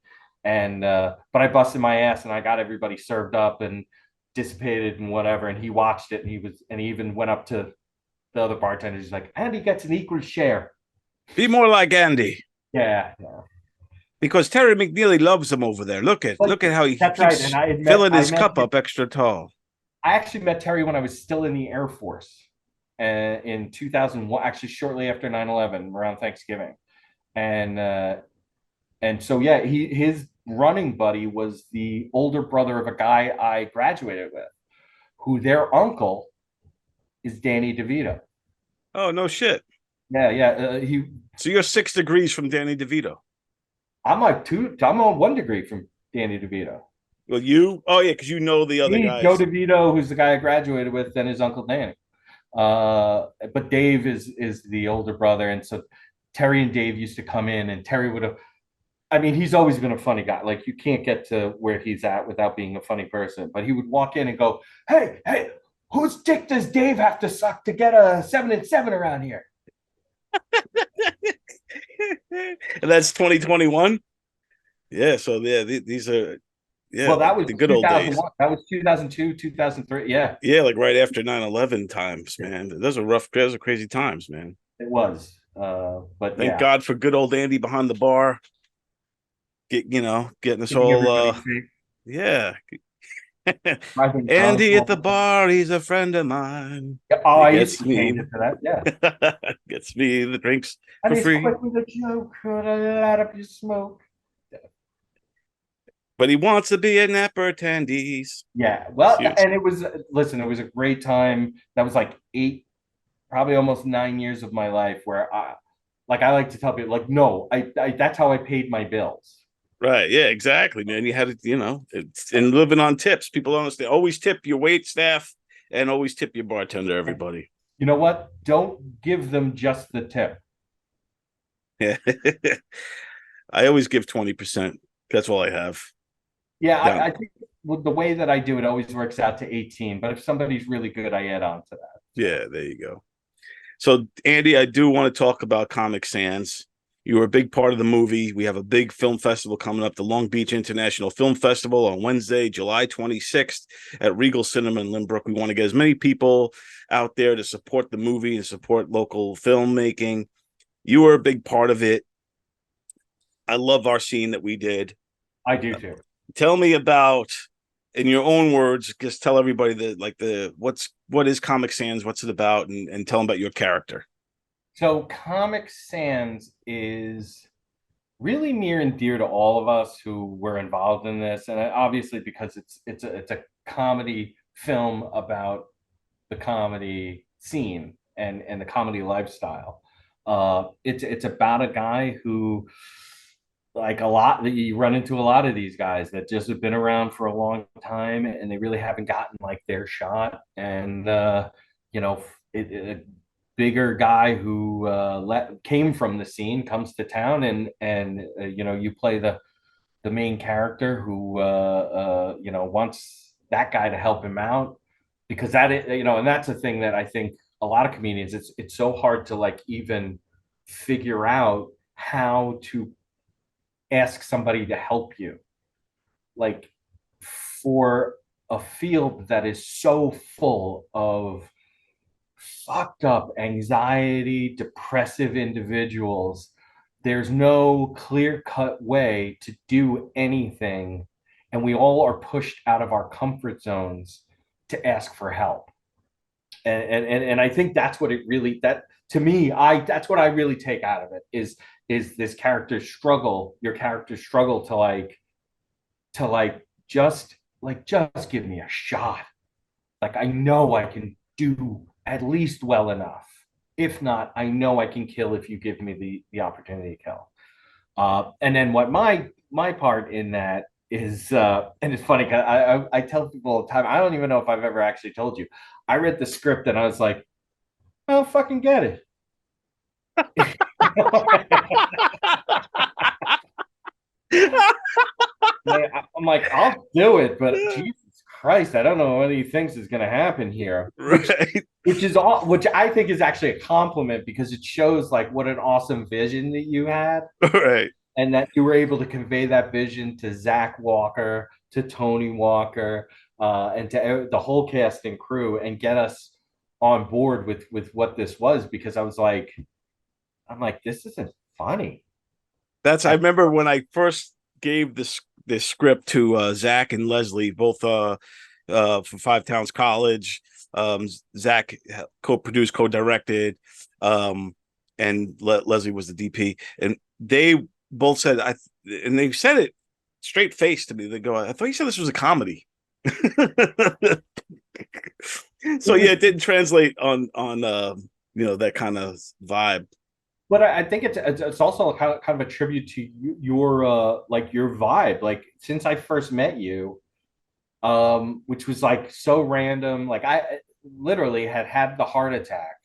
S2: And but I busted my ass and I got everybody served up and dissipated and whatever. And he watched it and he even went up to the other bartenders. He's like, "Andy gets an equal share."
S1: Be more like Andy.
S2: Yeah, yeah.
S1: Because Terry McNeely loves him over there. Look at how he
S2: That's
S1: keeps
S2: right. And
S1: filling his cup up extra tall.
S2: I actually met Terry when I was still in the Air Force in 2001, actually shortly after 9/11, around Thanksgiving. And so yeah, his running buddy was the older brother of a guy I graduated with, who their uncle is Danny DeVito.
S1: Oh no shit.
S2: Yeah, yeah. He
S1: So you're 6 degrees from Danny DeVito.
S2: I'm like I'm on 1 degree from Danny DeVito.
S1: Well, you? Oh yeah, because you know the other guys.
S2: Joe DeVito, who's the guy I graduated with, then his uncle Danny. But Dave is the older brother, and so Terry and Dave used to come in, and Terry would have. I mean, he's always been a funny guy. Like you can't get to where he's at without being a funny person. But he would walk in and go, "Hey, whose dick does Dave have to suck to get a 7 and 7 around here?"
S1: And that's 2021. Yeah, so yeah, these are
S2: Well, that was
S1: the good old days.
S2: 2001. That was 2002, 2003. Yeah,
S1: Yeah, like right after 9/11 times, man. Those are crazy times, man.
S2: it was. But
S1: Thank
S2: yeah,
S1: God for good old Andy behind the bar, getting us
S2: keeping
S1: all
S2: everybody safe.
S1: yeah.
S2: Driving drunk
S1: Andy at
S2: all
S1: the
S2: the time.
S1: bar, he's a friend of mine.
S2: Yeah, oh,
S1: He
S2: I used
S1: gets
S2: to change
S1: me
S2: it to that. Yeah.
S1: gets me the drinks
S2: And
S1: for
S2: he's
S1: free.
S2: quick with a joke. Could I light up your smoke?
S1: But he wants to be an Napper attendees.
S2: Yeah.
S1: It's
S2: Well,
S1: huge.
S2: and it was, listen, it was a great time. That was like eight, probably almost 9 years of my life where I like to tell people, like, no, that's how I paid my bills.
S1: Right. Yeah, exactly, man. You had to, and living on tips. People don't understand. Always tip your wait staff and always tip your bartender, everybody.
S2: You know what? Don't give them just the tip.
S1: Yeah. I always give 20%. That's all I have.
S2: Yeah,
S1: Down.
S2: I think with the way that I do it always works out to 18. But if somebody's really good, I add on to that. So
S1: Yeah, there you go. So, Andy, I do want to talk about Comic Sans. You were a big part of the movie. We have a big film festival coming up, the Long Beach International Film Festival on Wednesday, July 26th at Regal Cinema in Lynbrook. We want to get as many people out there to support the movie and support local filmmaking. You were a big part of it. I love our scene that we did.
S2: I do too.
S1: Tell me about, in your own words, just tell everybody what is Comic Sans, what's it about, and tell them about your character.
S2: So Comic Sans is really near and dear to all of us who were involved in this, and obviously because it's a comedy film about the comedy scene and the comedy lifestyle. It's about a guy who, like a lot that you run into a lot of these guys that just have been around for a long time and they really haven't gotten like their shot. And you know, a bigger guy who came from the scene comes to town and you play the main character who wants that guy to help him out because that is, and that's a thing that I think a lot of comedians, it's so hard to like even figure out how to ask somebody to help you, like for a field that is so full of fucked up anxiety depressive individuals. There's no clear cut way to do anything, and we all are pushed out of our comfort zones to ask for help. And I think that's what it really, that to me, I that's what I really take out of it is this character's struggle, your character's struggle to just give me a shot. Like I know I can do at least well enough. If not, I know I can kill if you give me the opportunity to kill. And then what my part in that is, and it's funny because I tell people all the time, I don't even know if I've ever actually told you. I read the script and I was like, I don't fucking get it. I'm like, I'll do it, but Jesus Christ, I don't know what he thinks is going to happen here.
S1: Right.
S2: Which I think is actually a compliment because it shows like what an awesome vision that you had,
S1: Right.
S2: and that you were able to convey that vision to Zach Walker, to Tony Walker, and to the whole cast and crew, and get us on board with what this was. Because I'm like, this isn't funny.
S1: I remember when I first gave this script to Zach and Leslie, both from Five Towns College. Zach co-produced, co-directed, and Leslie was the DP, and they both said and they said it straight face to me. They go, "I thought you said this was a comedy." So yeah, it didn't translate on that kind of vibe.
S2: But I think it's also kind of a tribute to your like your vibe. Like since I first met you, which was like so random. Like I literally had the heart attack.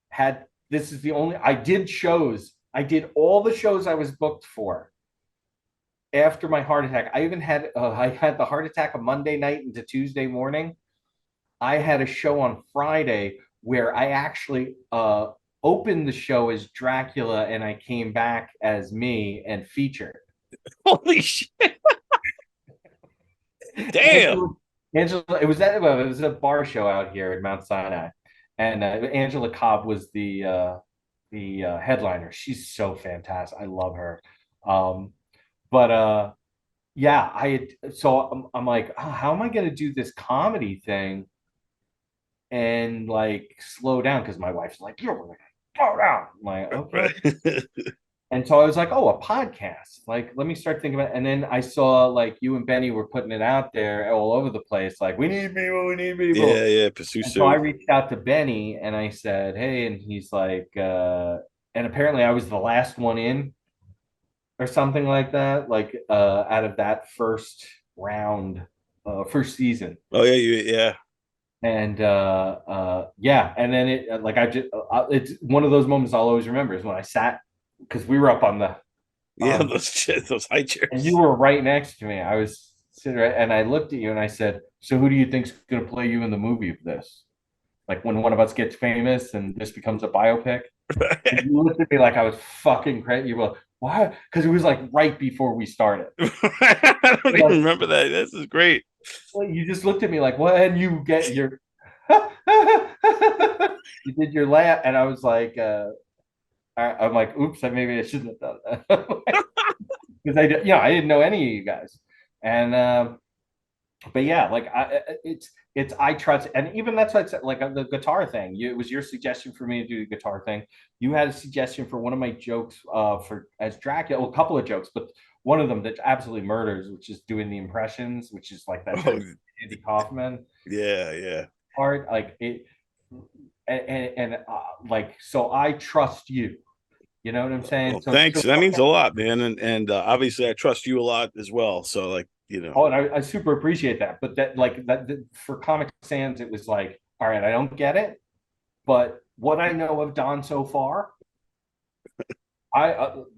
S2: Had This is the only I did shows. I did all the shows I was booked for after my heart attack. I had the heart attack on Monday night into Tuesday morning. I had a show on Friday where I actually opened the show as Dracula and I came back as me and featured.
S1: Holy shit! Damn.
S2: Angela, it was at well, it was a bar show out here in Mount Sinai, and Angela Cobb was the headliner. She's so fantastic. I love her. Um, but yeah, I'm like, oh, how am I going to do this comedy thing and like slow down? Because my wife's like, you're going to slow down. I'm like, okay. And so I was like, oh, a podcast. Like, let me start thinking about it. And then I saw like you and Benny were putting it out there all over the place. Like, we need people, we need people.
S1: Yeah, yeah, pursue
S2: And so I
S1: Sue.
S2: reached out to Benny and I said, hey, and he's like, and apparently I was the last one in or something like that, like out of that first round, first season.
S1: Oh yeah, yeah.
S2: And yeah, and then it like I just it's one of those moments I'll always remember is when I sat because we were up on the
S1: Yeah, those high
S2: and you
S1: chairs.
S2: were right next to me. I was sitting right, and I looked at you and I said, "So who do you think's going to play you in the movie of this? Like when one of us gets famous and this becomes a biopic?" And you looked at me like I was fucking crazy. You were, why? Because it was like right before we started.
S1: I don't
S2: You're
S1: even
S2: like,
S1: remember that. This is great.
S2: well, you just looked at me like, what? And you get your, you did your laugh, and I was like, I'm like, oops, maybe I shouldn't have done that because I didn't know any of you guys, and but yeah, like it's I trust, and even that's what I said, like the guitar thing. It was your suggestion for me to do the guitar thing. You had a suggestion for one of my jokes for as Dracula, well, a couple of jokes, but one of them that absolutely murders, which is doing the impressions, which is like that
S1: Oh,
S2: Andy Kaufman
S1: yeah, yeah.
S2: part, like it, and like so I trust you. You know what I'm saying?
S1: Well, thanks.
S2: So
S1: That means a lot, man. And obviously, I trust you a lot as well. So, like, you know,
S2: oh, and I super appreciate that. But that, like, that for Comic Sans, it was like, all right, I don't get it, but what I know of Don so far,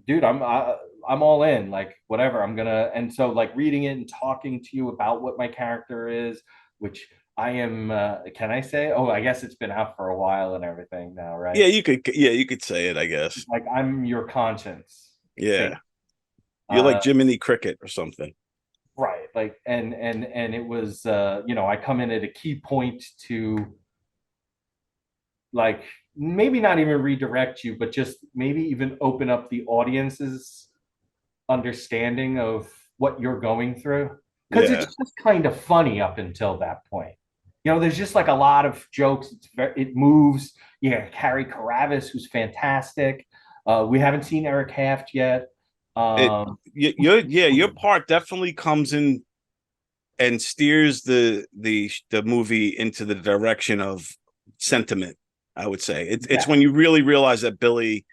S2: dude, I'm all in. Like, whatever, I'm gonna. And so, like, reading it and talking to you about what my character is, which I am. Can I say? Oh, I guess it's been out for a while and everything now, right?
S1: yeah, you could, yeah, you could say it, I guess.
S2: Like, I'm your conscience.
S1: Yeah,
S2: Fate.
S1: you're like
S2: Uh,
S1: Jiminy Cricket or something.
S2: right. Like, and it was, I come in at a key point to like maybe not even redirect you, but just maybe even open up the audience's understanding of what you're going through. Because it's
S1: Yeah,
S2: just kind of funny up until that point. There's just like a lot of jokes. It moves. Yeah, Harry Karavis, who's fantastic. We haven't seen Eric Haft yet.
S1: it,
S2: Um,
S1: your part definitely comes in and steers the movie into the direction of sentiment. I would say it's
S2: yeah.
S1: when you really realize that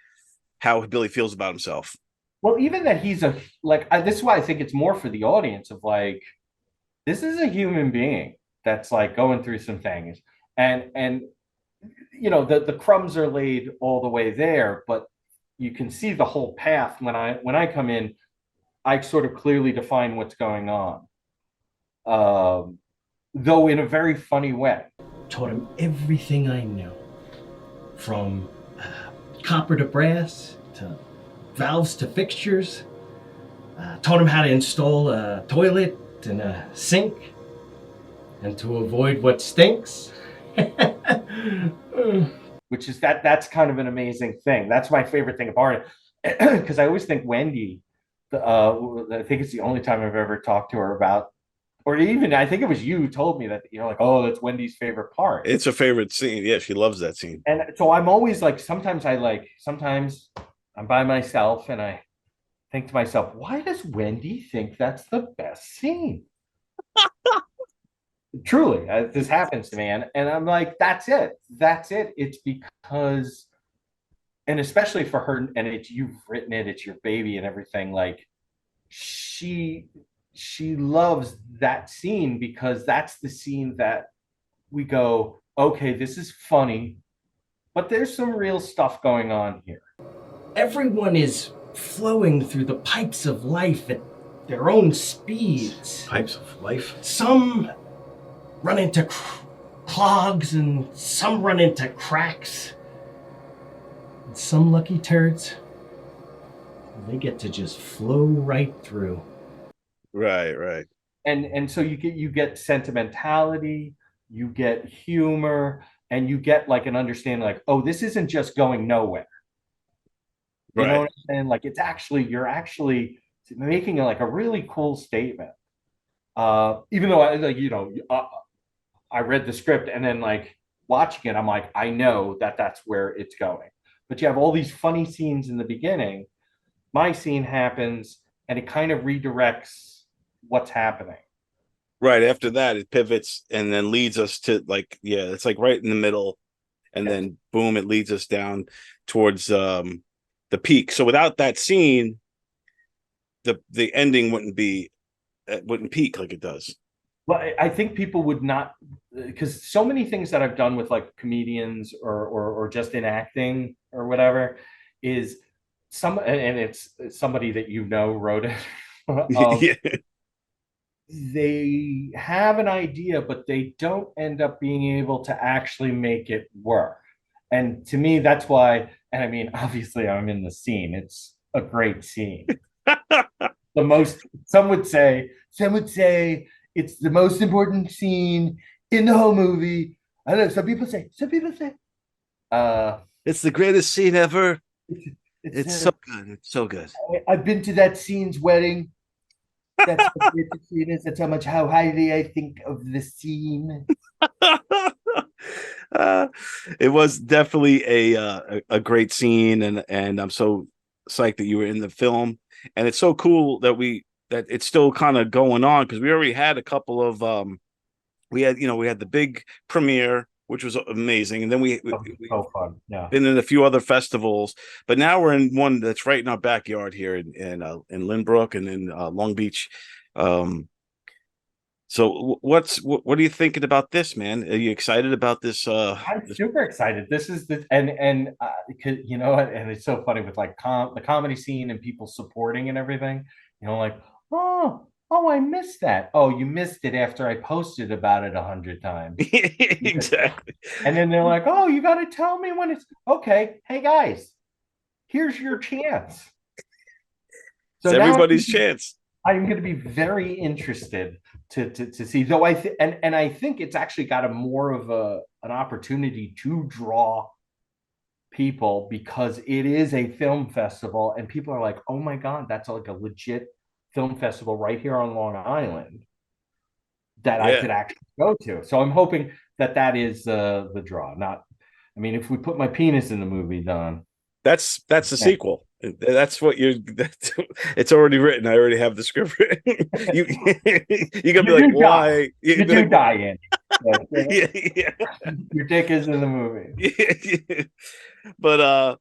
S1: how Billy feels about himself.
S2: Well, even that he's this is why I think it's more for the audience of like, this is a human being that's like going through some things, and the crumbs are laid all the way there, but you can see the whole path when I come in. I sort of clearly define what's going on, though in a very funny way.
S3: Taught him everything I know, from copper to brass to valves to fixtures. Taught him how to install a toilet and a sink, and to avoid what stinks.
S2: Which is that's kind of an amazing thing. That's my favorite thing about it, because I always think Wendy. I think it's the only time I've ever talked to her about, or even I think it was you who told me that like, oh, that's Wendy's favorite part.
S1: It's a favorite scene. Yeah, she loves that scene.
S2: And so I'm always like, sometimes I'm by myself and I think to myself, why does Wendy think that's the best scene? Truly, this happens to me, and I'm like, that's it. It's because, and especially for her, and you've written it, it's your baby and everything. Like, she loves that scene because that's the scene that we go, okay, this is funny, but there's some real stuff going on here.
S3: Everyone is flowing through the pipes of life at their own speeds.
S4: Pipes of life.
S3: Some run into clogs and some run into cracks. And some lucky turds They get to just flow right through.
S1: Right.
S2: And so you get sentimentality, you get humor, and you get like an understanding like, oh, this isn't just going nowhere. You know
S1: Right.
S2: what I'm saying? Like you're actually making like a really cool statement. Even though I like, I read the script and then like watching it, I'm like, I know that that's where it's going. But you have all these funny scenes in the beginning. My scene happens and it kind of redirects what's happening.
S1: Right. After that, it pivots and then leads us to like, yeah, it's like right in the middle, and
S2: Yes.
S1: then boom, it leads us down towards the peak. So without that scene, the ending wouldn't peak like it does.
S2: Well, I think people would not, because so many things that I've done with like comedians or just in acting or whatever is and it's somebody that wrote it.
S1: Yeah.
S2: They have an idea, but they don't end up being able to actually make it work. And to me, that's why, and I mean, obviously, I'm in the scene. It's a great scene. The most, some would say it's the most important scene in the whole movie. I don't know. Some people say, uh,
S1: It's the greatest scene ever. It's
S2: it's
S1: so good. It's so good.
S2: I've been to that scene's wedding. That's how great the scene is. That's how highly I think of the scene.
S1: uh, it was definitely a great scene, and I'm so psyched that you were in the film, and it's so cool that it's still kind of going on, because we already had a couple of we had the big premiere, which was amazing, and then
S2: So fun, yeah.
S1: been in a few other festivals, but now we're in one that's right in our backyard here in Lynbrook and in Long Beach. So what are you thinking about this, man? Are you excited about this?
S2: I'm super excited. This is the and because and it's so funny with like the comedy scene and people supporting and everything. Like, oh, I missed that. Oh, you missed it after I posted about it 100 times.
S1: Exactly.
S2: And then they're like, oh, you got to tell me when it's okay. Hey guys, here's your chance.
S1: It's
S2: So now
S1: everybody's chance.
S2: I'm going to be very interested to see. Though and I think it's actually got a more of an opportunity to draw people because it is a film festival, and people are like, oh my god, that's like a legit film festival right here on Long Island that I
S1: Yeah,
S2: could actually go to. So I'm hoping that is the draw. Not, I mean, if we put my penis in the movie, Don.
S1: that's the sequel. That's what it's already written. I already have the script written. You're gonna be like, why?
S2: You do die, Andy.
S1: Yeah, yeah.
S2: Your dick is in the movie.
S1: Yeah. But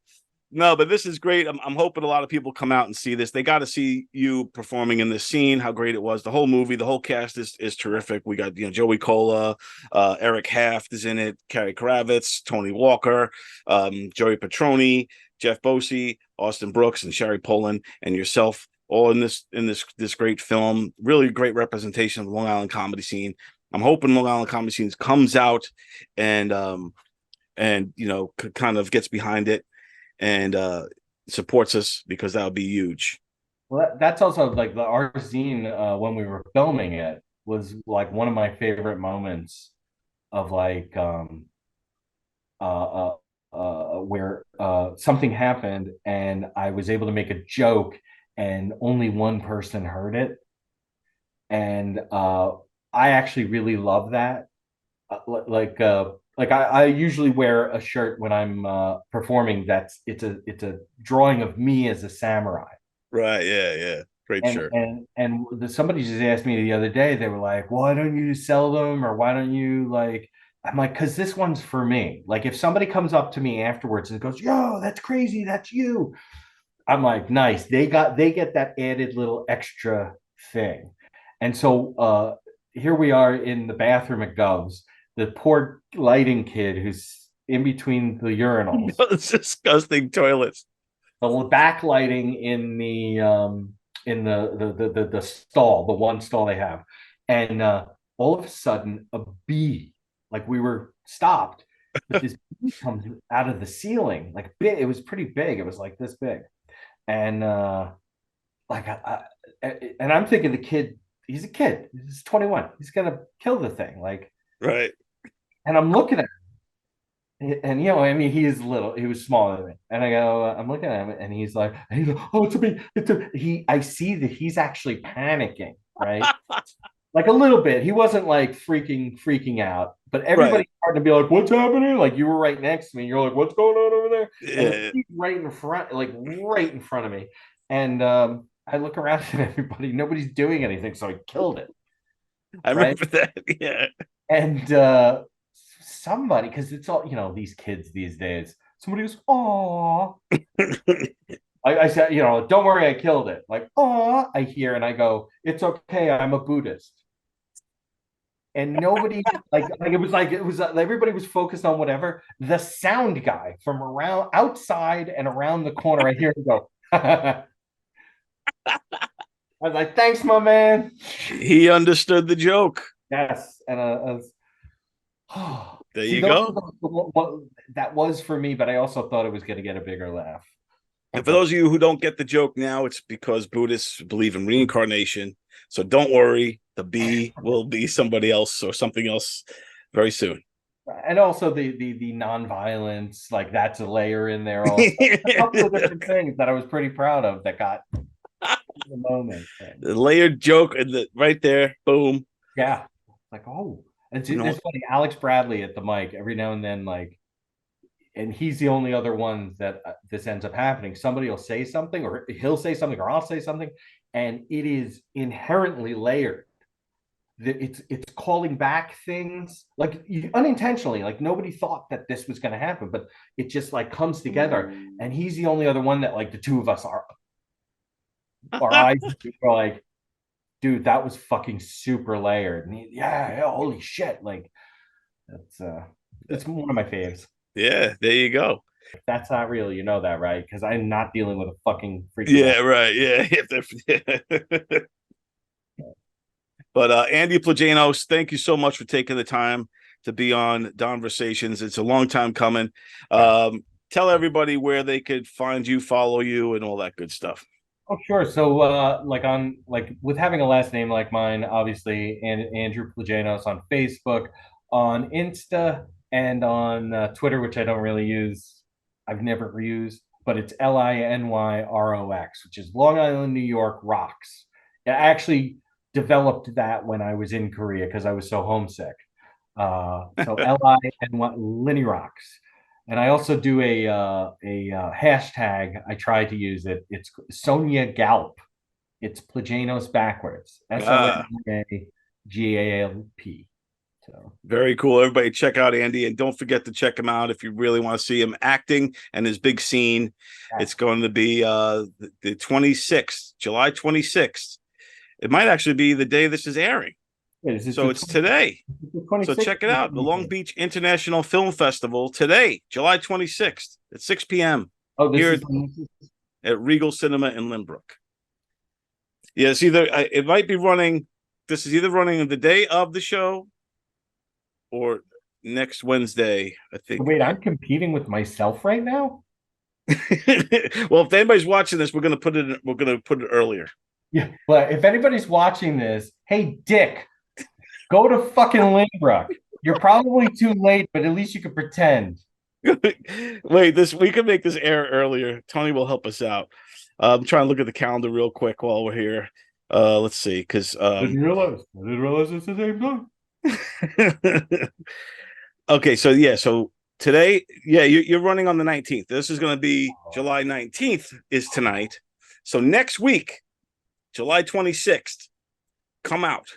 S1: no, but this is great. I'm hoping a lot of people come out and see this. They got to see you performing in this scene, how great it was. The whole movie, the whole cast is terrific. We got Joey Cola, Eric Haft is in it, Carrie Kravitz, Tony Walker, Joey Petroni, Jeff Bosey, Austin Brooks, and Sherry Poland, and yourself, all in this great film. Really great representation of the Long Island comedy scene. I'm hoping Long Island comedy scene comes out and kind of gets behind it and supports us, because that would be huge.
S2: Well, that's also like our scene when we were filming it was like one of my favorite moments of like where something happened and I was able to make a joke and only one person heard it, and I actually really love that. I usually wear a shirt when I'm performing. It's a drawing of me as a samurai.
S1: Right? Yeah. Great shirt.
S2: Somebody just asked me the other day. They were like, "Why don't you sell them, or why don't you like?" I'm like, "Cause this one's for me. Like, if somebody comes up to me afterwards and goes, 'Yo, that's crazy, that's you,' I'm like, nice. They get that added little extra thing." And so here we are in the bathroom at Gov's. The poor lighting kid who's in between the urinals.
S1: Those disgusting toilets.
S2: The backlighting in the stall, the one stall they have, and all of a sudden a bee, like we were stopped, but this bee comes out of the ceiling, like big. It was pretty big. It was like this big, and like and I'm thinking the kid, he's a kid, he's 21, he's gonna kill the thing, like,
S1: Right.
S2: and I'm looking at him, and I mean, he is little, he was smaller than me, and I go, I'm looking at him, and he's like, oh, it's a me, I see that he's actually panicking, right? Like a little bit. He wasn't like freaking out, but
S1: Right.
S2: everybody's starting to be like, "What's happening?" Like you were right next to me. You're like, "What's going on over there?" And
S1: Yeah.
S2: he's right in front, like right in front of me. And I look around at everybody. Nobody's doing anything, so I killed it,
S1: I
S2: right?
S1: remember that. Yeah.
S2: And somebody, because it's all these kids these days. Somebody was, "Oh," I said, "Don't worry, I killed it." Like, "Oh," I hear, and I go, "It's okay. I'm a Buddhist." And nobody like everybody was focused on whatever. The sound guy from around outside and around the corner, I hear him go. I was like, "Thanks, my man."
S1: He understood the joke.
S2: Yes, and
S1: There
S2: see,
S1: you
S2: those
S1: go.
S2: were what that was for me, but I also thought it was going to get a bigger laugh.
S1: And for those of you who don't get the joke now, it's because Buddhists believe in reincarnation. So don't worry, the bee will be somebody else or something else very soon.
S2: And also the non-violence, like that's a layer in there also. A couple of different things that I was pretty proud of that got the moment.
S1: The layered joke and right there, boom.
S2: Yeah. Like, oh,
S1: You know,
S2: it's funny. Alex Bradley at the mic every now and then, like, and he's the only other one that this ends up happening. Somebody will say something, or he'll say something, or I'll say something, and it is inherently layered. It's calling back things like unintentionally, like nobody thought that this was going to happen, but it just like comes together. And he's the only other one that like the two of us are our eyes are like, dude, that was fucking super layered. And yeah, holy shit. Like it's one of my faves.
S1: yeah, there you go.
S2: If that's not real, you know that, right? Because I'm not dealing with a fucking freaking
S1: Yeah,
S2: out.
S1: right. Yeah. But Andy Plagainos, thank you so much for taking the time to be on DONversations. It's a long time coming. Tell everybody where they could find you, follow you, and all that good stuff.
S2: Oh, sure. So, like with having a last name like mine, obviously, and Andrew Plagianos on Facebook, on Insta, and on Twitter, which I don't really use. I've never used, but it's LINYROX, which is Long Island, New York rocks. I actually developed that when I was in Korea because I was so homesick. So LINY Linny rocks. And I also do a hashtag. I try to use it. It's Sonia Galp. It's Plagianos backwards.
S1: Ah,
S2: SONIAGALP. So
S1: very cool. Everybody check out Andy and don't forget to check him out if you really want to see him acting and his big scene.
S2: yeah.
S1: It's going to be the 26th, July 26th. It might actually be the day this is airing.
S2: Is it
S1: So it's today.
S2: the
S1: So
S2: 26th?
S1: check it out. The Long Beach International Film Festival today, July 26th at 6 p.m.
S2: Oh, this
S1: here
S2: is
S1: at Regal Cinema in Limbrook. Yeah, it's either it might be running. This is either running the day of the show or next Wednesday, I think.
S2: wait, I'm competing with myself right now?
S1: Well, if anybody's watching this, we're gonna put it. We're gonna put it earlier.
S2: Yeah. But if anybody's watching this, hey Dick, go to fucking Lynbrook. You're probably too late, but at least you could pretend.
S1: Wait, this we can make this air earlier. Tony will help us out. I'm trying to look at the calendar real quick while we're here. Let's see, because
S2: I didn't realize it's the same time.
S1: okay, so yeah, so today, yeah, you're running on the 19th. This is going to be July 19th is tonight. So next week, July 26th, come out,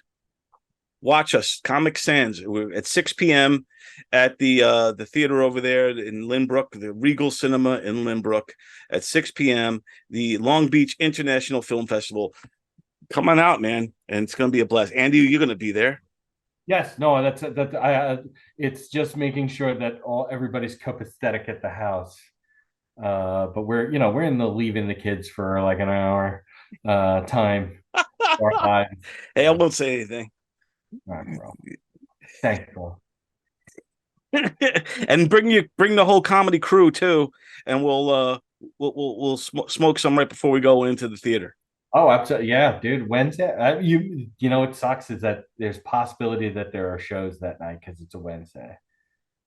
S1: watch us, Comic Sans. We're at 6 p.m. at the theater over there in Lynbrook, the Regal Cinema in Lynbrook at 6 p.m. The Long Beach International Film Festival. Come on out, man, and it's going to be a blast. Andy, you're going to be there.
S2: Yes, no, it's just making sure that everybody's copacetic at the house. But we're in the leaving the kids for like an hour time.
S1: Hey, I won't say anything.
S2: All right, bro. Thanks, bro.
S1: And bring the whole comedy crew too, and we'll smoke some right before we go into the theater.
S2: Oh, absolutely. Yeah, dude. Wednesday. You know what sucks is that there's possibility that there are shows that night because it's a Wednesday,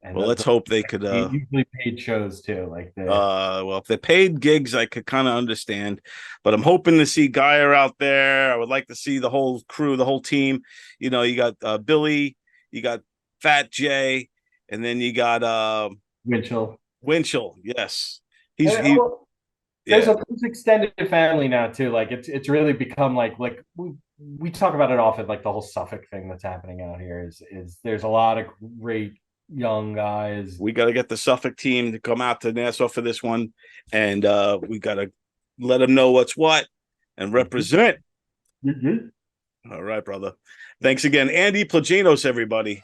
S2: and
S1: Well, let's hope they could.
S2: usually paid shows too. Like
S1: Well, if they're paid gigs, I could kind of understand, but I'm hoping to see Geyer out there. I would like to see the whole crew, the whole team. You know, you got Billy, you got Fat Jay, and then you got
S2: Winchell.
S1: Winchell. Yes,
S2: And,
S1: he.
S2: there's
S1: Yeah,
S2: a there's extended family now too. Like it's really become like we talk about it often. Like the whole Suffolk thing that's happening out here is there's a lot of great young guys.
S1: we got to get the Suffolk team to come out to Nassau for this one, and we got to let them know what's what and represent.
S2: Mm-hmm.
S1: All right, brother. Thanks again, Andy Plagainos, everybody.